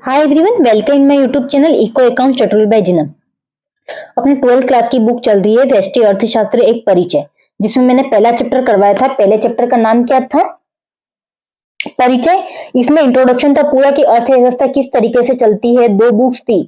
Hi everyone, welcome in my YouTube channel eco accounts tutorial by Jinam. अपने 12th class की book चल रही है व्यष्टि अर्थशास्त्र एक परिचय, जिसमें मैंने पहला चैप्टर करवाया था। पहले चैप्टर का नाम क्या था? परिचय। इसमें इंट्रोडक्शन था पूरा कि अर्थव्यवस्था किस तरीके से चलती है। दो बुक्स थी,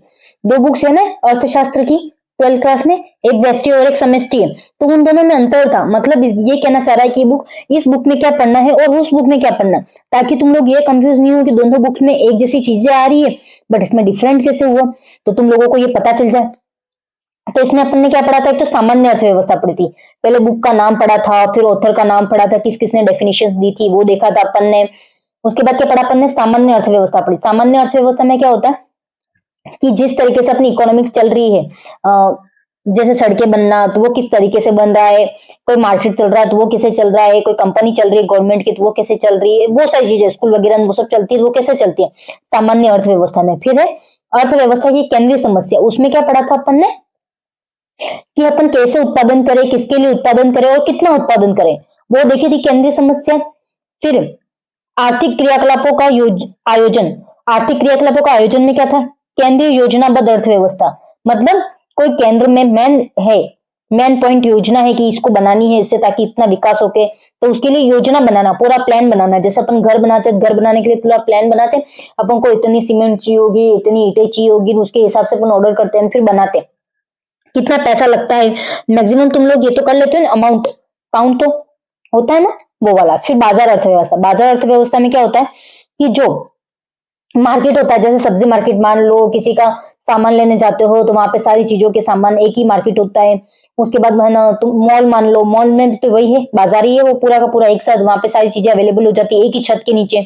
दो बुक्स है ना अर्थशास्त्र की 12th क्लास में, एक व्यष्टि और एक समष्टि है। तो उन दोनों में अंतर था, मतलब ये कहना चाह रहा है कि बुक इस बुक में क्या पढ़ना है और उस बुक में क्या पढ़ना है, ताकि तुम लोग ये कंफ्यूज नहीं हो कि दोनों बुक्स में एक जैसी चीजें आ रही है बट इसमें डिफरेंट कैसे हुआ, तो तुम लोगों को ये पता चल जाए। तो इसमें अपन ने क्या पढ़ा था? एक तो सामान्य अर्थव्यवस्था पढ़ी थी। पहले बुक का नाम पढ़ा था, फिर ऑथर का नाम पढ़ा था, किस किसने डेफिनेशंस दी थी वो देखा था अपन ने। उसके बाद क्या पढ़ा अपन ने? सामान्य अर्थव्यवस्था पढ़ी। सामान्य अर्थव्यवस्था में क्या होता है कि जिस तरीके से अपनी इकोनॉमिक्स चल रही है, जैसे सड़कें बनना तो वो किस तरीके से बन रहा है, कोई मार्केट चल रहा है तो वो कैसे चल रहा है, कोई कंपनी चल रही है गवर्नमेंट की तो वो कैसे चल रही है, वो सारी चीजें स्कूल वगैरह वो सब चलती है तो वो कैसे चलती है सामान्य अर्थव्यवस्था में। फिर है अर्थव्यवस्था की केंद्रीय समस्या। उसमें क्या पढ़ा था अपन ने कि अपन कैसे उत्पादन करें, किसके लिए उत्पादन करें और कितना उत्पादन करें, वो देखी थी केंद्रीय समस्या। फिर आर्थिक क्रियाकलापों का आयोजन। आर्थिक क्रियाकलापों का आयोजन में क्या था? केंद्रीय योजनाबद्ध अर्थव्यवस्था। मतलब कोई केंद्र में मेन पॉइंट योजना है कि इसको बनानी है इससे ताकि इतना विकास हो के, तो उसके लिए योजना बनाना, पूरा प्लान बनाना। जैसे अपन घर बनाते हैं, घर बनाने के लिए पूरा प्लान बनाते हैं, अपन को इतनी सीमेंट चाहिए होगी, इतनी ईंटें चाहिए होगी, उसके हिसाब से अपन ऑर्डर करते हैं, फिर बनाते हैं, कितना पैसा लगता है मैक्सिमम तुम लोग ये तो कर लेते हो ना, अमाउंट काउंट तो होता है ना, वो वाला। फिर बाजार अर्थव्यवस्था। बाजार अर्थव्यवस्था में क्या होता है कि जो मार्केट होता है, जैसे सब्जी मार्केट मान लो, किसी का सामान लेने जाते हो तो वहां पे सारी चीजों के सामान एक ही मार्केट होता है। उसके बाद है ना, तुम मॉल मान लो, मॉल में भी तो वही है, बाजार ही है वो पूरा का पूरा एक साथ, वहां पे सारी चीजें अवेलेबल हो जाती है एक ही छत के नीचे।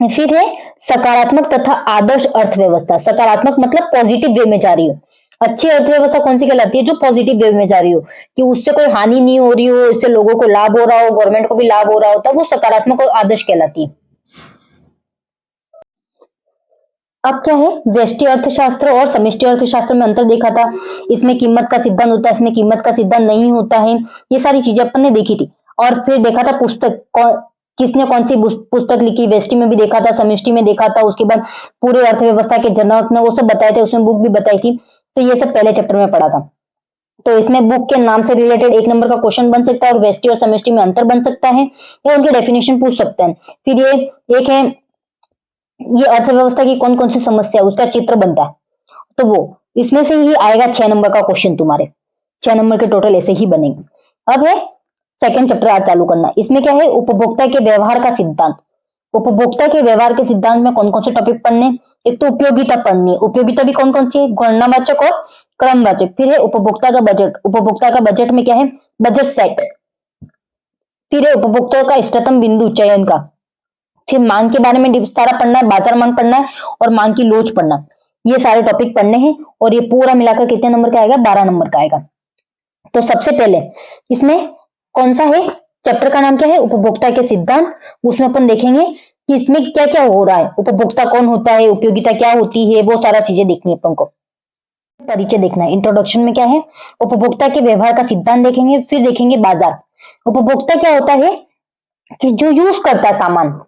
फिर है सकारात्मक तथा आदर्श अर्थव्यवस्था। सकारात्मक मतलब पॉजिटिव वे में जा रही हो। अच्छी अर्थव्यवस्था कौन सी कहलाती है? जो पॉजिटिव वे में जा रही हो, कि उससे कोई हानि नहीं हो रही हो, इससे लोगों को लाभ हो रहा हो, गवर्नमेंट को भी लाभ हो रहा होता है, वो सकारात्मक और आदर्श कहलाती है। अब क्या है, व्यष्टि अर्थशास्त्र और समष्टि अर्थशास्त्र में अंतर देखा था। इसमें कीमत का सिद्धांत होता है, इसमें कीमत का सिद्धांत नहीं होता है। ये सारी चीजें अपन ने देखी थी। और फिर देखा था पुस्तक किसने कौन सी पुस्तक लिखी, व्यष्टि में भी देखा था, समष्टि में देखा था। उसके बाद पूरे अर्थव्यवस्था के जनक ने वो सब बताए थे, उसमें बुक भी बताई थी। तो ये सब पहले चैप्टर में पढ़ा था। तो इसमें बुक के नाम से रिलेटेड एक नंबर का क्वेश्चन बन सकता है, और व्यष्टि और समष्टि में अंतर बन सकता है, या उनके डेफिनेशन पूछ सकते हैं। फिर ये एक है, ये अर्थव्यवस्था की कौन कौन सी समस्या है उसका चित्र बनता है, तो वो इसमें से ही आएगा 6 नंबर का क्वेश्चन तुम्हारे। 6 नंबर के टोटल ऐसे ही बनेंगे। अब है सेकंड चैप्टर आज चालू करना। इसमें क्या है? उपभोक्ता के व्यवहार का सिद्धांत। उपभोक्ता के व्यवहार के सिद्धांत में कौन कौन से टॉपिक पढ़ने? एक तो उपयोगिता पढ़नी है। उपयोगिता भी कौन कौन सी है? गणनावाचक और क्रमवाचक। फिर है उपभोक्ता का बजट। उपभोक्ता का बजट में क्या है? Budget set. फिर है उपभोक्ता का इष्टतम बिंदु चयन का। फिर मांग के बारे में सारा पढ़ना है, बाजार मांग पढ़ना है और मांग की लोच पढ़ना है। ये सारे टॉपिक पढ़ने हैं, और ये पूरा मिलाकर कितने नंबर का आएगा? 12 नंबर का आएगा। तो सबसे पहले इसमें कौन सा है? चैप्टर का नाम क्या है? उपभोक्ता के सिद्धांत। उसमें अपन देखेंगे कि इसमें क्या क्या हो रहा है, उपभोक्ता कौन होता है, उपयोगिता क्या होती है, वो सारा चीजें देखनी है अपन को। परिचय देखना है। इंट्रोडक्शन में क्या है? उपभोक्ता के व्यवहार का सिद्धांत देखेंगे। फिर देखेंगे बाजार। उपभोक्ता क्या होता है कि जो यूज करता है सामान,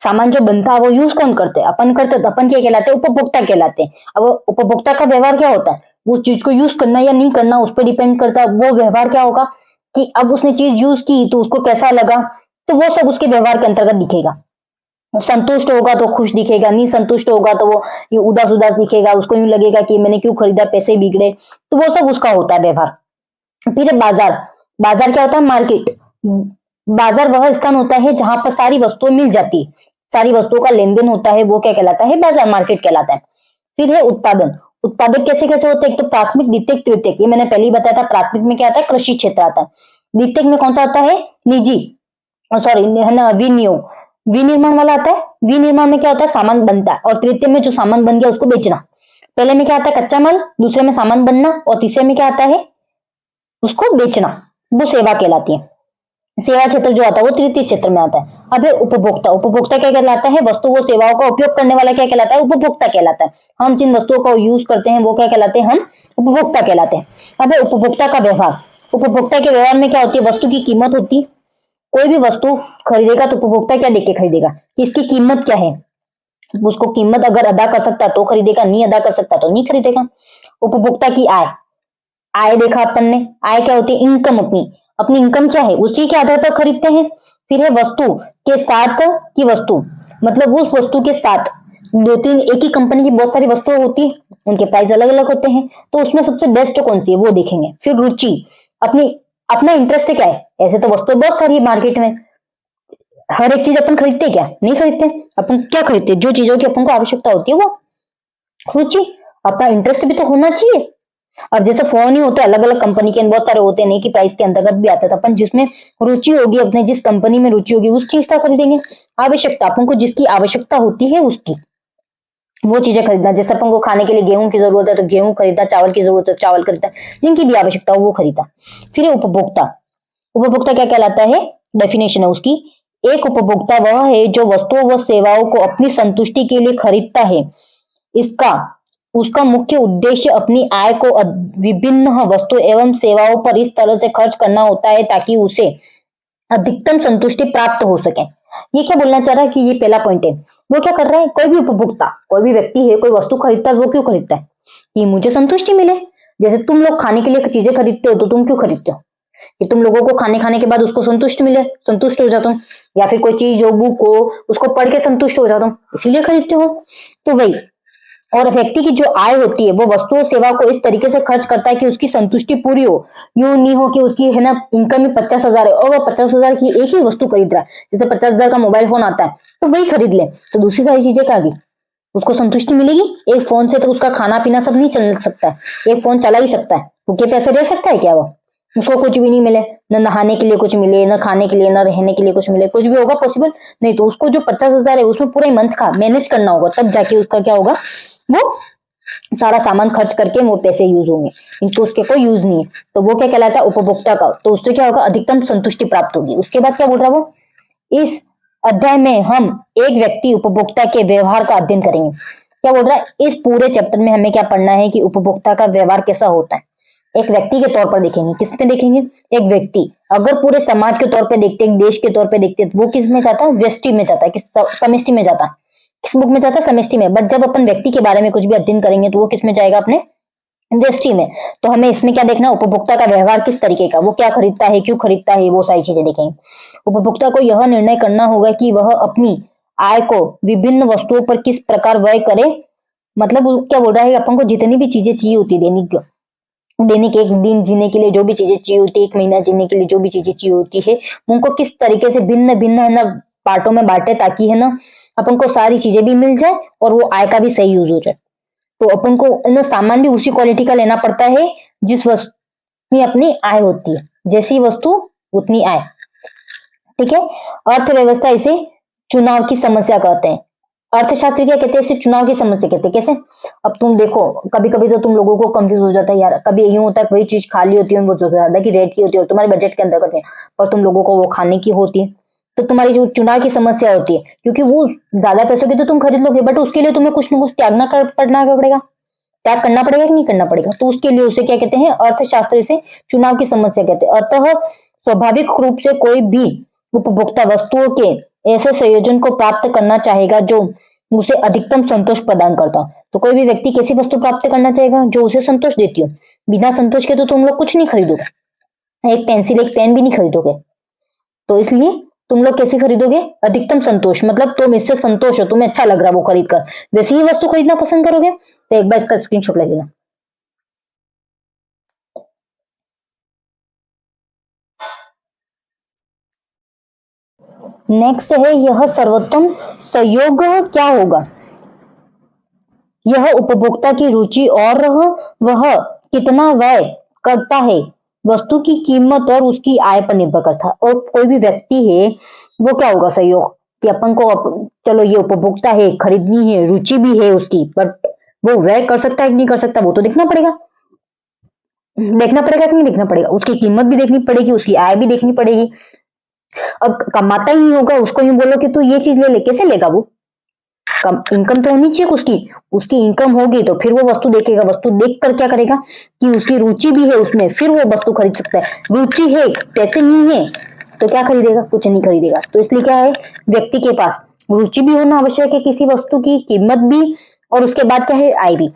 सामान जो बनता है वो यूज कौन करते हैं? अपन करते हैं, तो अपन क्या कहलाते हैं? उपभोक्ता कहलाते हैं। अब उपभोक्ता का व्यवहार क्या होता है? वो चीज को यूज करना या नहीं करना उस पर डिपेंड करता है। वो व्यवहार क्या होगा कि अब उसने चीज यूज की तो उसको कैसा लगा, तो वो सब उसके व्यवहार के अंतर्गत दिखेगा। संतुष्ट होगा तो खुश दिखेगा, नहीं संतुष्ट होगा तो वो ये उदास उदास दिखेगा, उसको यूं लगेगा कि मैंने क्यों खरीदा, पैसे बिगड़े, तो वो सब उसका होता है व्यवहार। फिर है बाजार। बाजार क्या होता है? मार्केट। बाजार वह स्थान होता है जहां पर सारी वस्तुएं मिल जाती है, सारी वस्तुओं का लेन देन होता है, वो क्या कहलाता है? बाजार, मार्केट कहलाता है। फिर है उत्पादन। उत्पादक कैसे कैसे होते हैं? एक तो प्राथमिक, द्वितीयक, तृतीयक। ये मैंने पहले ही बताया था। प्राथमिक में क्या आता है? कृषि क्षेत्र आता है। द्वितीयक में कौन सा आता है? निजी, सॉरी है ना, विनियोग, विनिर्माण वाला आता है। विनिर्माण में क्या होता है? सामान बनता है। और तृतीय में जो सामान बन गया उसको बेचना। पहले में क्या आता है? कच्चा माल। दूसरे में सामान बनना। और तीसरे में क्या आता है? उसको बेचना। वो सेवा कहलाती है। सेवा क्षेत्र जो आता है वो तृतीय क्षेत्र में आता है। अब है उपभोक्ता। उपभोक्ता क्या कहलाता है? वस्तु वो सेवाओं का उपयोग करने वाला क्या कहलाता है? उपभोक्ता कहलाता है। हम जिन वस्तुओं का यूज करते हैं वो क्या कहलाते हैं? हम उपभोक्ता कहलाते हैं। अब है उपभोक्ता का व्यवहार। उपभोक्ता के व्यवहार में क्या होती है? वस्तु की कीमत होती है। कोई भी वस्तु खरीदेगा तो उपभोक्ता क्या देख के खरीदेगा कि इसकी कीमत क्या है, उसको कीमत अगर अदा कर सकता तो खरीदेगा, नहीं अदा कर सकता तो नहीं खरीदेगा। उपभोक्ता की आय, आय देखा अपन ने, आय क्या होती है? इनकम। अपनी अपनी इनकम क्या है, उसी के आधार पर खरीदते हैं। फिर है वस्तु के साथ की वस्तु, मतलब उस वस्तु के साथ दो तीन एक ही कंपनी की बहुत सारी वस्तुएं होती है, उनके प्राइस अलग अलग होते हैं, तो उसमें सबसे बेस्ट कौन सी है वो देखेंगे। फिर रुचि, अपनी अपना इंटरेस्ट क्या है। ऐसे तो वस्तुएं बहुत सारी है मार्केट में, हर एक चीज अपन खरीदते क्या? नहीं खरीदते। अपन क्या खरीदते? जो चीजों की अपन को आवश्यकता होती है वो। रुचि, अपना इंटरेस्ट भी तो होना चाहिए। अब जैसे फोन ही होते हैं अलग अलग कंपनी के, बहुत सारे होते हैं, नहीं कि प्राइस के अंतर्गत भी आता था। अपन जिसमें रुचि होगी, अपने जिस कंपनी में रुचि होगी उस चीज का खरीदेंगे। आवश्यकता, अपन को जिसकी आवश्यकता होती है उसकी वो चीजें खरीदना। जैसे अपन को खाने के लिए गेहूं की जरूरत है तो गेहूं खरीदा, चावल की जरूरत है तो चावल खरीदा, जिनकी भी आवश्यकता हो वो खरीदा। फिर है उपभोक्ता। उपभोक्ता क्या कहलाता है? डेफिनेशन है उसकी, एक उपभोक्ता वह है जो वस्तुओं व सेवाओं को अपनी संतुष्टि के लिए खरीदता है। इसका उसका मुख्य उद्देश्य अपनी आय को विभिन्न वस्तु एवं सेवाओं पर इस तरह से खर्च करना होता है ताकि उसे अधिकतम संतुष्टि प्राप्त हो सके। ये क्या बोलना चाह रहा है कि ये पहला पॉइंट है। वो क्या कर रहा है? कोई भी उपभोक्ता, कोई भी व्यक्ति है, कोई वस्तु खरीदता है, वो क्यों खरीदता है? कि मुझे संतुष्टि मिले। जैसे तुम लोग खाने के लिए चीजें खरीदते हो तो तुम क्यों खरीदते हो? कि तुम लोगों को खाने खाने के बाद उसको संतुष्ट मिले, संतुष्ट हो जाता हूँ। या फिर कोई चीज हो, बुक हो, उसको पढ़ के संतुष्ट हो जाता हूँ, इसीलिए खरीदते हो। तो वही, और व्यक्ति की जो आय होती है वो वस्तुओं सेवा को इस तरीके से खर्च करता है कि उसकी संतुष्टि पूरी हो। यूं नहीं हो कि उसकी है ना इनकम ही 50,000 है और वो 50,000 की एक ही वस्तु खरीद रहा है। जैसे 50,000 का मोबाइल फोन आता है तो वही खरीद ले, तो दूसरी सारी चीजें क्या गई? उसको संतुष्टि मिलेगी? एक फोन से तो उसका खाना पीना सब नहीं चल सकता है, एक फोन चला ही सकता है, भूखे पैसे रह सकता है क्या वो? उसको कुछ भी नहीं मिले, न नहाने के लिए कुछ मिले, न खाने के लिए, न रहने के लिए कुछ मिले, कुछ भी होगा पॉसिबल नहीं। तो उसको जो 50,000 है उसमें पूरे मंथ का मैनेज करना होगा, तब जाके उसका क्या होगा, वो सारा सामान खर्च करके वो पैसे यूज होंगे। इनको उसके कोई यूज नहीं है, तो वो क्या कहलाता है? उपभोक्ता का। तो उससे क्या होगा? अधिकतम संतुष्टि प्राप्त होगी। उसके बाद क्या बोल रहा है वो? इस अध्याय में हम एक व्यक्ति उपभोक्ता के व्यवहार का अध्ययन करेंगे। क्या बोल रहा है? इस पूरे चैप्टर में हमें क्या पढ़ना है कि उपभोक्ता का व्यवहार कैसा होता है। एक व्यक्ति के तौर पर देखेंगे। किस पे देखेंगे? एक व्यक्ति। अगर पूरे समाज के तौर पे देखते हैं, देश के तौर पे देखते हैं, तो वो किस में जाता है? व्यष्टि में जाता है, किस समष्टि में जाता है? किस बुक में जाता है? समष्टि में। बट जब अपन व्यक्ति के बारे में कुछ भी अध्ययन करेंगे तो वो किस में जाएगा? अपने व्यष्टि में। तो हमें इसमें क्या देखना? उपभोक्ता का व्यवहार किस तरीके का, वो क्या खरीदता है, क्यों खरीदता है, वो सारी चीजें देखेंगे। उपभोक्ता को यह निर्णय करना होगा कि वह अपनी आय को विभिन्न वस्तुओं पर किस प्रकार व्यय करे। मतलब वो क्या बोल रहा है? अपन को जितनी भी चीजें चाहिए होती है, दैनिक एक दिन जीने के लिए जो भी चीजें चाहिए होती है, एक महीना जीने के लिए जो भी चीजें चाहिए होती है, उनको किस तरीके से भिन्न भिन्न है ना पार्टों में बांटे, ताकि है ना अपन को सारी चीजें भी मिल जाए और वो आय का भी सही यूज हो जाए। तो अपन को है ना सामान भी उसी क्वालिटी का लेना पड़ता है जिस वस्तु में अपनी आय होती है। जैसी वस्तु उतनी आय। ठीक है। अर्थव्यवस्था इसे चुनाव की समस्या कहते हैं। अर्थशास्त्री क्या कहते हैं? इसे चुनाव की समस्या कहते हैं। कैसे? अब तुम देखो, कभी कभी तो तुम लोगों को कंफ्यूज हो जाता है यार, कभी यूं होता है वही चीज खाली होती है, वो जो ज्यादा की रेट की होती है और तुम्हारे बजट के अंतर्गत है, पर तुम लोगों को वो खाने की होती है, तो तुम्हारी जो चुनाव की समस्या होती है, क्योंकि वो ज्यादा पैसों की तो तुम खरीद लोगे, बट उसके लिए तुम्हें कुछ ना कुछ पड़ना पड़ेगा, त्याग करना पड़ेगा कि नहीं करना पड़ेगा? तो उसके लिए उसे क्या कहते हैं? अर्थशास्त्र से चुनाव की समस्या कहते हैं। अतः स्वाभाविक रूप से कोई भी उपभोक्ता वस्तुओं के ऐसे संयोजन को प्राप्त करना चाहेगा जो उसे अधिकतम संतोष प्रदान करता हो। तो कोई भी व्यक्ति कैसी वस्तु प्राप्त करना चाहेगा? जो उसे संतोष देती हो। बिना संतोष के तो तुम लोग कुछ नहीं खरीदोगे, एक पेंसिल एक पेन भी नहीं खरीदोगे। तो इसलिए तुम लोग कैसे खरीदोगे? अधिकतम संतोष, मतलब तुम इससे संतोष हो, तुम्हें अच्छा लग रहा है वो खरीद कर, वैसी ही वस्तु खरीदना पसंद करोगे। तो एक बार इसका स्क्रीनशॉट ले लेना। नेक्स्ट है, यह सर्वोत्तम संयोग क्या होगा? यह उपभोक्ता की रुचि और वह कितना व्यय करता है वस्तु की कीमत और उसकी आय पर निर्भर करता है। और कोई भी व्यक्ति है वो क्या होगा? सहयोग। कि अपन को चलो ये उपभोक्ता है, खरीदनी है, रुचि भी है उसकी, बट वो व्यय कर सकता है कि नहीं कर सकता वो तो देखना पड़ेगा। देखना पड़ेगा कि नहीं देखना पड़ेगा? उसकी कीमत भी देखनी पड़ेगी, उसकी आय भी देखनी पड़ेगी। अब कमाता ही होगा, उसको यूं बोलो कि तू ये चीज ले ले, कैसे लेगा वो? कम इनकम तो होनी चाहिए उसकी। उसकी इनकम होगी तो फिर वो वस्तु देखेगा। वस्तु देख कर क्या करेगा कि उसकी रुचि भी है उसमें, फिर वो वस्तु खरीद सकता है। रुचि है, पैसे नहीं है तो क्या खरीदेगा? कुछ नहीं खरीदेगा। तो इसलिए क्या है, व्यक्ति के पास रुचि भी होना आवश्यक है किसी वस्तु की, कीमत भी, और उसके बाद क्या है, आय भी।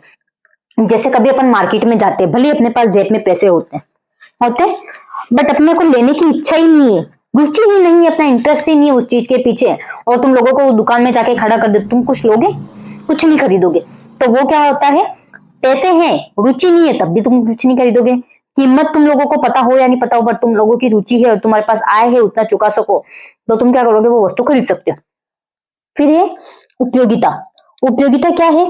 जैसे कभी अपन मार्केट में जाते हैं, भले अपने पास जेब में पैसे होते बट अपने को लेने की इच्छा ही नहीं है, रुचि ही नहीं है, अपना इंटरेस्ट ही नहीं है उस चीज के पीछे, और तुम लोगों को दुकान में जाके खड़ा कर दे, तुम कुछ लोगे? कुछ नहीं खरीदोगे। तो वो क्या होता है, पैसे हैं, रुचि नहीं है, तब भी तुम कुछ नहीं खरीदोगे। कीमत तुम लोगों को पता हो या नहीं पता हो, बट तुम लोगों की रुचि है और तुम्हारे पास आय है, उतना चुका सको, तो तुम क्या करोगे, वो वस्तु खरीद सकते हो। फिर है उपयोगिता। उपयोगिता क्या है,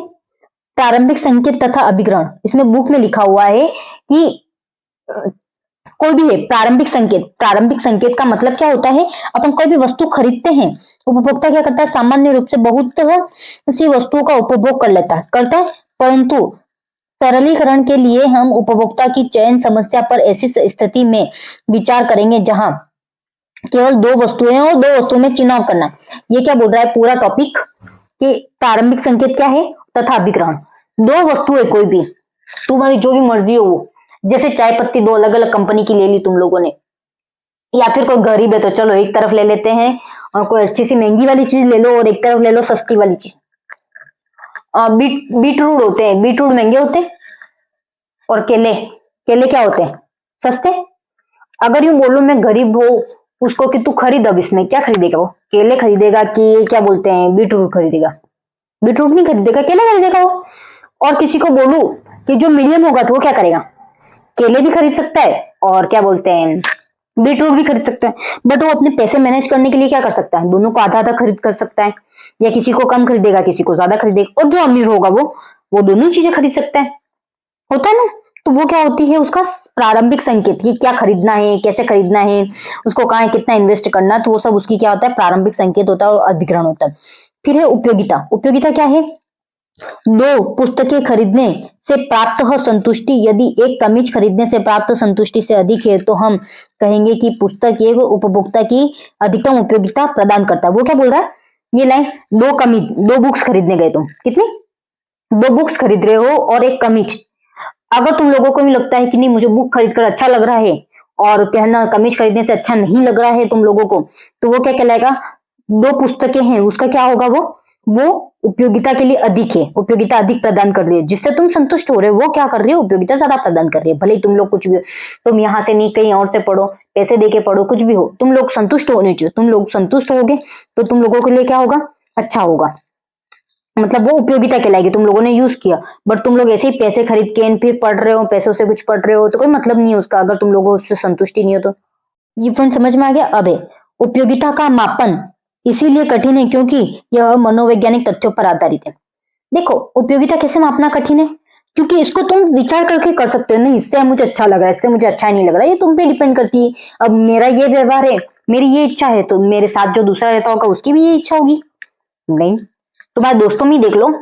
प्रारंभिक संकेत तथा अभिग्रहण। इसमें बुक में लिखा हुआ है कि कोई भी है प्रारंभिक संकेत। प्रारंभिक संकेत का मतलब क्या होता है, अपन कोई भी वस्तु खरीदते हैं, उपभोक्ता क्या करता है, सामान्य रूप से बहुत सी वस्तुओं का उपभोग करता है, परंतु सरलीकरण के लिए हम उपभोक्ता की चयन समस्या पर ऐसी स्थिति में विचार करेंगे जहां केवल दो वस्तुएं और दो वस्तुओं में चुनाव करना। ये क्या बोल रहा है पूरा टॉपिक, कि प्रारंभिक संकेत क्या है तथा अभिग्रहण। दो वस्तुएं कोई भी, तुम्हारी जो भी मर्जी हो वो, जैसे चाय पत्ती दो अलग अलग कंपनी की ले ली तुम लोगों ने, या फिर कोई गरीब है तो चलो एक तरफ ले लेते हैं और कोई अच्छी सी महंगी वाली चीज ले लो और एक तरफ ले लो सस्ती वाली चीज। बीटरूट होते हैं, बीटरूट महंगे होते हैं, और केले, केले क्या होते हैं, सस्ते। अगर यूं बोलो मैं गरीब हो उसको कि तू खरीद, अब इसमें क्या खरीदेगा, वो केले खरीदेगा कि क्या बोलते हैं बीटरूट खरीदेगा? बीटरूट नहीं खरीदेगा, केले खरीदेगा वो। और किसी को बोलूं कि जो मीडियम होगा तो वो क्या करेगा, केले भी खरीद सकता है और क्या बोलते हैं बीटरूट भी खरीद सकता है, बट वो अपने पैसे मैनेज करने के लिए क्या कर सकता है, दोनों को आधा आधा खरीद कर सकता है, या किसी को कम खरीदेगा किसी को ज्यादा खरीदेगा, और जो अमीर होगा वो दोनों चीजें खरीद सकता है, होता है ना। तो वो क्या होती है उसका प्रारंभिक संकेत, कि क्या खरीदना है, कैसे खरीदना है, उसको कहाँ कितना इन्वेस्ट करना है, तो वो सब उसकी क्या होता है, प्रारंभिक संकेत होता है और अधिग्रहण होता है। फिर है उपयोगिता। उपयोगिता क्या है, दो पुस्तकें खरीदने से प्राप्त हो संतुष्टि यदि एक कमीज खरीदने से प्राप्त संतुष्टि से अधिक है तो हम कहेंगे कि पुस्तक एक उपभोक्ता की अधिकतम उपयोगिता प्रदान करता है। वो क्या बोल रहा है, ये लाइन, दो कमीज, दो बुक्स खरीदने गए तुम, कितनी, दो बुक्स खरीद रहे हो और एक कमीज। अगर तुम लोगों को भी लगता है कि नहीं मुझे बुक खरीद कर अच्छा लग रहा है और कहना कमीज खरीदने से अच्छा नहीं लग रहा है तुम लोगों को, तो वो क्या कहलाएगा, दो पुस्तकें हैं, उसका क्या होगा, वो उपयोगिता के लिए अधिक है, उपयोगिता अधिक प्रदान कर रही है, जिससे तुम संतुष्ट हो रहे हो, वो क्या कर रही है, उपयोगिता ज्यादा प्रदान कर रही है। भले ही तुम लोग कुछ भी हो, तुम यहाँ से नहीं कहीं और से पढ़ो, पैसे दे के पढ़ो, कुछ भी हो, तुम लोग संतुष्ट होने चाहिए। तुम लोग संतुष्ट होगे तो तुम लोगों के लिए क्या होगा, अच्छा होगा, मतलब वो उपयोगिता कहलाएगी, तुम लोगों ने यूज किया। बट तुम लोग ऐसे ही पैसे खरीद के फिर पढ़ रहे हो, पैसों से कुछ पढ़ रहे हो, तो कोई मतलब नहीं है उसका, अगर तुम लोगों उससे संतुष्टि नहीं हो तो। ये पॉइंट समझ में आ गया। अब है उपयोगिता का मापन इसीलिए कठिन है क्योंकि यह मनोवैज्ञानिक तथ्यों पर आधारित है। देखो उपयोगिता कैसे मापना कठिन है, क्योंकि इसको तुम विचार करके कर सकते हो, नहीं इससे मुझे अच्छा लग रहा है, इससे मुझे अच्छा नहीं लग रहा है, ये तुम पे डिपेंड करती है। अब मेरा ये व्यवहार है, मेरी ये इच्छा है, तो मेरे साथ जो दूसरा रहता होगा उसकी भी ये इच्छा होगी, नहीं। तुम्हारे दोस्तों में ही देख लो,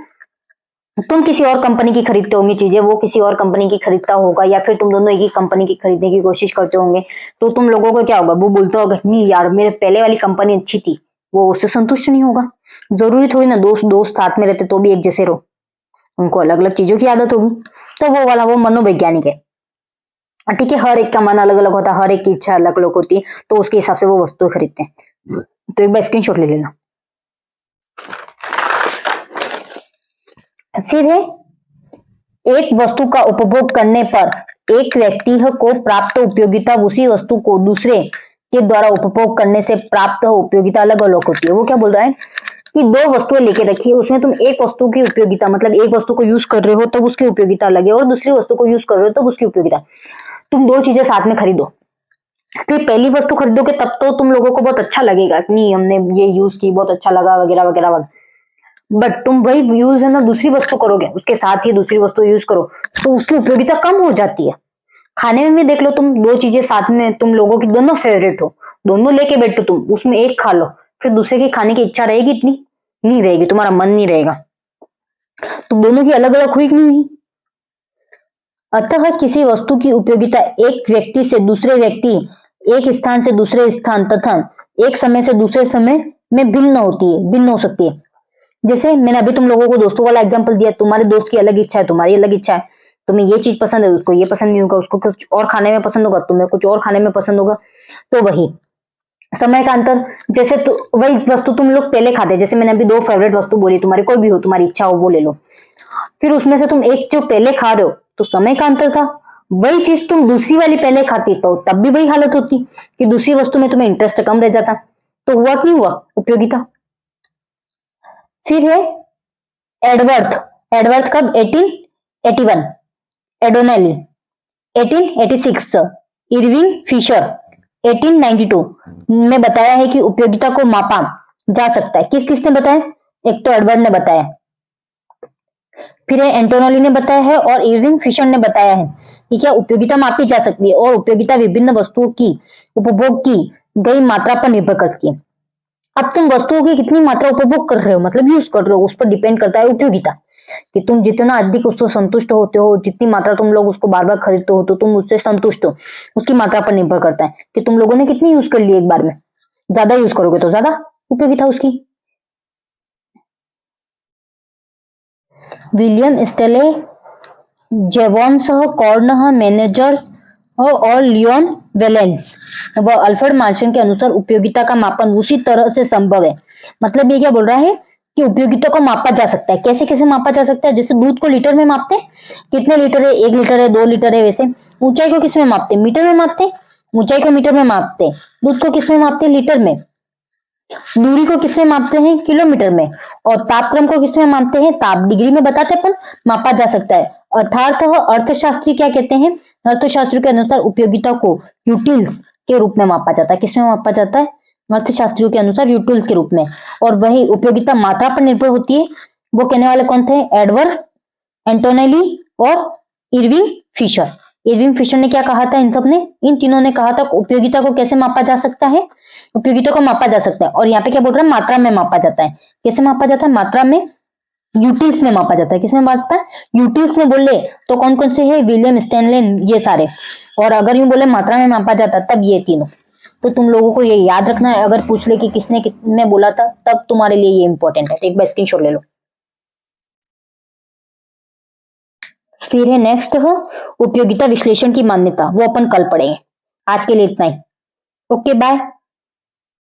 तुम किसी और कंपनी की खरीदते होंगे चीजें, वो किसी और कंपनी की खरीदता होगा, या फिर तुम दोनों एक ही कंपनी की खरीदने की कोशिश करते होंगे, तो तुम लोगों को क्या होगा, वो बोलता होगा नहीं यार मेरे पहले वाली कंपनी अच्छी थी, वो उससे संतुष्ट नहीं होगा। जरूरी थोड़ी ना दोस्त दोस्त साथ में रहते तो भी एक जैसे रहो, उनको अलग अलग चीजों की आदत होगी। तो वो वाला वो मनोवैज्ञानिक है, ठीक है, हर एक का मन अलग अलग होता है, हर एक की इच्छा अलग अलग होती है, तो उसके हिसाब से वो वस्तु खरीदते हैं। तो एक बार स्क्रीनशॉट ले लेना। फिर है एक वस्तु का उपभोग करने पर एक व्यक्ति को प्राप्त उपयोगिता उसी वस्तु को दूसरे के द्वारा उपभोग करने से प्राप्त उपयोगिता अलग अलग होती है। वो क्या बोल रहा है कि दो वस्तुएं लेके रखी है, उसमें तुम एक वस्तु की उपयोगिता, मतलब एक वस्तु को यूज कर रहे हो तब उसकी उपयोगिता अलग है, और दूसरी वस्तु को यूज कर रहे हो तब उसकी उपयोगिता। तुम दो चीजें साथ में खरीदो, फिर पहली वस्तु खरीदोगे तब तो तुम लोगों को बहुत अच्छा लगेगा कि नहीं हमने ये यूज की, बहुत अच्छा लगा वगैरह वगैरह वगैरह। बट तुम वही यूज है ना दूसरी वस्तु करोगे, उसके साथ ही दूसरी वस्तु यूज करो, तो उसकी उपयोगिता कम हो जाती है। खाने में भी देख लो, तुम दो चीजें साथ में, तुम लोगों की दोनों फेवरेट हो, दोनों लेके बैठो, तुम उसमें एक खा लो, फिर दूसरे की खाने की इच्छा रहेगी, इतनी नहीं रहेगी, तुम्हारा मन नहीं रहेगा, तो दोनों की अलग अलग हुई कि नहीं हुई। अतः किसी वस्तु की उपयोगिता एक व्यक्ति से दूसरे व्यक्ति, एक स्थान से दूसरे स्थान तथा एक समय से दूसरे समय में भिन्न हो सकती है। जैसे मैंने अभी तुम लोगों को दोस्तों वाला एग्जांपल दिया, तुम्हारे दोस्त की अलग इच्छा है, तुम्हारी अलग इच्छा है, तुम्हें ये चीज पसंद है, उसको ये पसंद नहीं होगा, उसको कुछ और खाने में पसंद होगा, तुम्हें कुछ और खाने में पसंद होगा। तो वही समय का अंतर, जैसे वही वस्तु तुम लोग पहले खाते, जैसे मैंने अभी 2 फेवरेट वस्तु बोली, तुम्हारी कोई भी हो, तुम्हारी इच्छा हो वो ले लो, फिर उसमें से तुम एक जो पहले खा रहे हो तो समय का अंतर था। वही चीज तुम दूसरी वाली पहले खाती तो तब भी वही हालत होती कि दूसरी वस्तु में तुम्हें इंटरेस्ट कम रह जाता। तो हुआ कि नहीं हुआ उपयोगिता। फिर है एडवर्थ। एडवर्थ कब, 1881। एडोनेली 1886। इरविंग फिशर 1892 में बताया है कि उपयोगिता को मापा जा सकता है। किस किसने बताया, एक तो एडवर्ड ने बताया, फिर एंटोनेली ने बताया है और इरविंग फिशर ने बताया है कि क्या उपयोगिता मापी जा सकती है और उपयोगिता विभिन्न वस्तुओं की उपभोग की गई मात्रा पर निर्भर करती है। अब तुम वस्तुओं की कितनी मात्रा उपभोग कर रहे हो, मतलब यूज कर रहे हो, उस पर डिपेंड करता है उपयोगिता, कि तुम जितना अधिक उससे संतुष्ट होते हो, जितनी मात्रा तुम लोग उसको बार बार खरीदते हो तो तुम उससे संतुष्ट हो, उसकी मात्रा पर निर्भर करता है कि तुम लोगों ने कितनी यूज कर ली एक बार में। ज्यादा यूज करोगे तो ज्यादा उपयोगिता उसकी। विलियम स्टेले जेवॉनसह कॉर्नह मैनेजर्स और लियोन वेलेंस व अल्फ्रेड मार्शन के अनुसार उपयोगिता का मापन उसी तरह से संभव है। मतलब ये क्या बोल रहा है कि उपयोगिता को मापा जा सकता है। कैसे कैसे मापा जा सकता है, जैसे दूध को लीटर में मापते हैं, कितने लीटर है, 1 लीटर है, 2 लीटर है, वैसे ऊंचाई को किस में मापते हैं, मीटर में मापते हैं, ऊंचाई को मीटर में मापते हैं, दूध को किस में मापते हैं, लीटर में, दूरी को किसमें मापते हैं, किलोमीटर में, और तापक्रम को किसमें मापते हैं, ताप डिग्री में बताते हैं, पर मापा जा सकता है। अर्थात अर्थशास्त्री क्या कहते हैं, अर्थशास्त्र के अनुसार उपयोगिता को यूटिल्स के रूप में मापा जाता है। किसमें मापा जाता है, अर्थशास्त्रियों के अनुसार यूटिल्स के रूप में। और वही उपयोगिता मात्रा पर निर्भर होती है। वो कहने वाले कौन थे, एडवर्ड, एंटोनेली और इरविंग फिशर। इरविंग फिशर ने क्या कहा था, इन सब ने, इन तीनों ने कहा था उपयोगिता को कैसे मापा जा सकता है, उपयोगिता को मापा जा सकता है। और यहाँ पे क्या बोल रहा है, मात्रा में मापा जाता है। कैसे मापा जाता है, मात्रा में, यूटिल्स में मापा जाता है। किसमें मापता है, यूटिल्स में बोले तो कौन कौन से है, विलियम स्टैनले, ये सारे। और अगर यूं बोले मात्रा में मापा जाता तब ये तीनों। तो तुम लोगों को ये याद रखना है, अगर पूछ ले कि किसने किसने बोला था तब तुम्हारे लिए ये इंपॉर्टेंट है। एक बार स्क्रीनशॉट ले लो। फिर है नेक्स्ट है उपयोगिता विश्लेषण की मान्यता, वो अपन कल पढ़ेंगे। आज के लिए इतना ही। Okay bye.